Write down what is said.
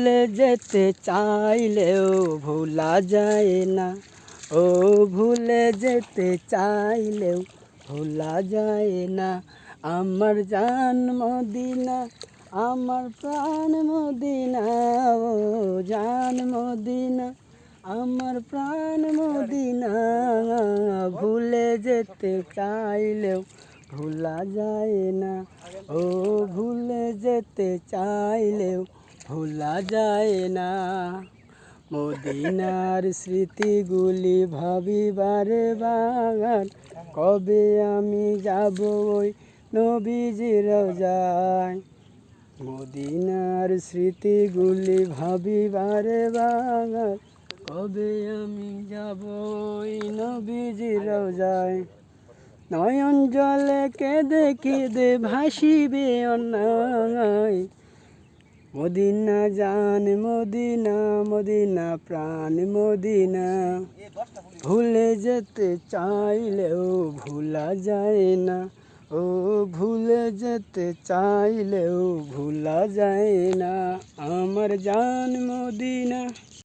ভুলে যেতে চাইলেও ভোলা যায় না। ও ভুলে যেতে চাইলেও ভোলা যায় না। আমার জান মদিনা, আমার প্রাণ মদিনা, ও জান মদিনা, আমার প্রাণ মদিনা। ভুলে যেতে চাইলেও ভোলা যায় না। ও ভুলে যেতে চাইলেও ভোলা যায় না। মদিনার স্মৃতিগুলি ভাবি বারে বার, কবে আমি যাব ওই নবীজির রওজায়। মদিনার স্মৃতিগুলি ভাবি বারে বার, কবে আমি যাব ওই নবীজির রওজায়। নয়ন জলে কেঁদে কেঁদে ভাসিবে অন্যায়। মদিনা জান মদিনা, মদিনা প্রাণ মদিনা। ভুলে যেতে চাইলেও ভোলা যায় না। ও ভুলে যেতে চাইলেও ভোলা যায় না। আমার জান মদিনা।